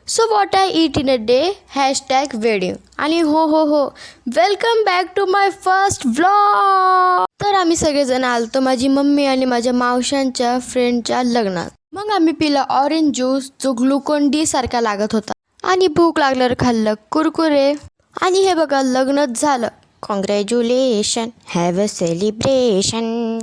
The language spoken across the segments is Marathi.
So what I eat in a day #wedding. आणि हो welcome back to my first vlog. तर आम्ही सगळेजण आलतो माझी मम्मी आणि माझ्या मावशांच्या फ्रेंडच्या लग्नात. मग आम्ही पिला ऑरेंज ज्यूस जो ग्लुकोन डी सारखा लागत होता आणि भूक लागल्यावर खाल्लं कुरकुरे. आणि हे बघा लग्नच झालं. Congratulation, have a celebration.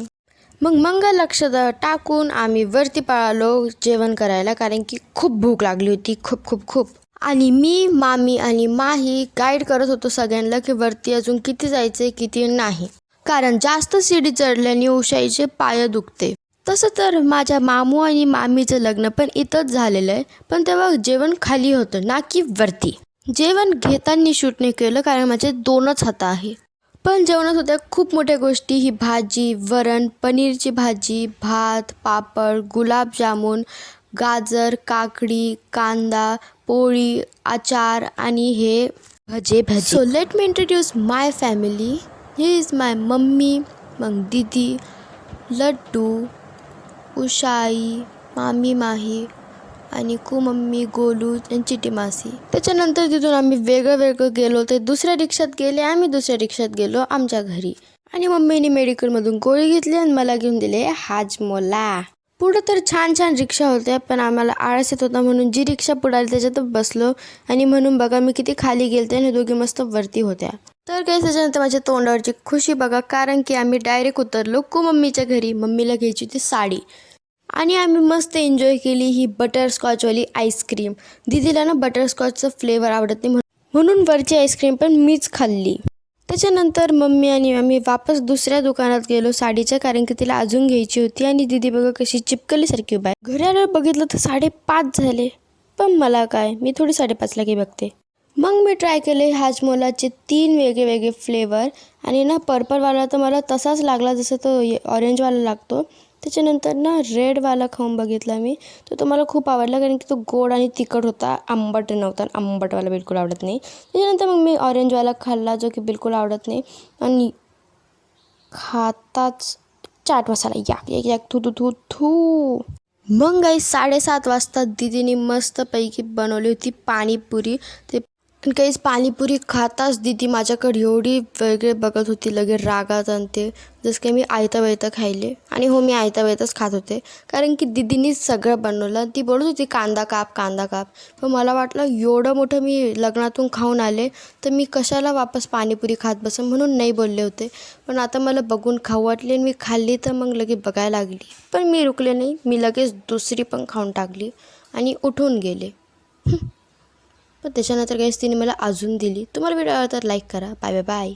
मग मंगल अक्षता टाकून आम्ही वरती पळालो जेवण करायला, कारण की खूप भूक लागली होती, खूप. आणि मी, मामी आणि माही गाईड करत होतो सगळ्यांना की वरती अजून किती जायचे किती नाही, कारण जास्त शिडी चढल्याने उशाईचे पाय दुखते. तसं तर माझ्या मामू आणि मामीचं लग्न पण इथंच झालेलं आहे, पण तेव्हा जेवण खाली होतं ना की वरती. जेवण घेताना शूट नाही केलं कारण माझे 2च हात आहे. पण जेवणात होत्या खूप मोठ्या गोष्टी. ही भाजी, वरण, पनीरची भाजी, भात, पापड, गुलाबजामुन, गाजर, काकडी, कांदा, पोळी, आचार आणि हे भजे. So let me introduce my family. He is my mummy, मग दीदी, लड्डू, उषाई, मामी माही आणि मम्मी, गोलू आणि चिटी मासी. त्याच्यानंतर तिथून आम्ही वेगळं गेलो. ते दुसऱ्या रिक्षात गेले, आम्ही दुसऱ्या रिक्षात गेलो आमच्या घरी. आणि मम्मीने मेडिकलमधून गोळी घेतली आणि मला घेऊन दिले हाजमोला. पुढं तर छान रिक्षा होत्या, पण आम्हाला आळस येत होता म्हणून जी रिक्षा पुढे आली त्याच्यात बसलो. आणि म्हणून बघा मी किती खाली गेलते आणि दोघी मस्त वरती होत्या. तर काही त्याच्यानंतर माझ्या तोंडावरची खुशी बघा, कारण की आम्ही डायरेक्ट उतरलो मम्मीच्या घरी. मम्मीला घ्यायची होती साडी आणि आम्ही मस्त एन्जॉय केली ही बटरस्कॉचवाली आईस्क्रीम. दीदीला ना बटरस्कॉचचं फ्लेवर आवडत नाही म्हणून वरची आईस्क्रीम पण मीच खाल्ली. त्याच्यानंतर मम्मी आणि आम्ही वापस दुसऱ्या दुकानात गेलो साडीच्या, कारण की तिला अजून घ्यायची होती. आणि दीदी बघा कशी चिपकलीसारखी उभा आहे. घरी आल्यावर बघितलं तर 5:30 झाले, पण मला काय, मी थोडी 5:30ला की बघते. मग मी ट्राय केले हाजमोलाचे 3 वेगळे फ्लेवर. आणि ना पर्पलवाला तर मला तसाच लागला जसं तो ऑरेंजवाला लागतो. त्याच्यानंतर ना रेडवाला खाऊन बघितला मी, तो मला खूप आवडला, कारण की तो गोड आणि तिखट होता, आंबट नव्हता. आंबटवाला बिलकुल आवडत नाही. त्याच्यानंतर मग मी ऑरेंजवाला खाल्ला जो की बिलकुल आवडत नाही. आणि खाताच चाट मसाला याक थू. मग काही 7:30 वाजता दीदीने मस्तपैकी बनवली होती पाणीपुरी. ते काहीच पाणीपुरी खाताच दीदी माझ्याकडे एवढी वेगळे बघत होती, लगे रागात. आणि ते जसं काही मी आयता खायले. आणि हो, मी आयता खात होते, कारण की दीदीनीच सगळं बनवलं. ती बोलत होती कांदा काप. पण मला वाटलं एवढं मोठं मी लग्नातून खाऊन आले तर मी कशाला वापस पाणीपुरी खात बसं, म्हणून नाही बोलले होते. पण आता मला बघून खाऊ वाटली आणि मी खाल्ली, तर मग लगे बघायला लागली. पण मी रुकले नाही, मी लगेच दुसरी पण खाऊन टाकली आणि उठून गेले. पण त्याच्यानंतर काहीच तिने मला अजून दिली. तुम्हाला व्हिडिओ आवडला तर लाईक करा. बाय.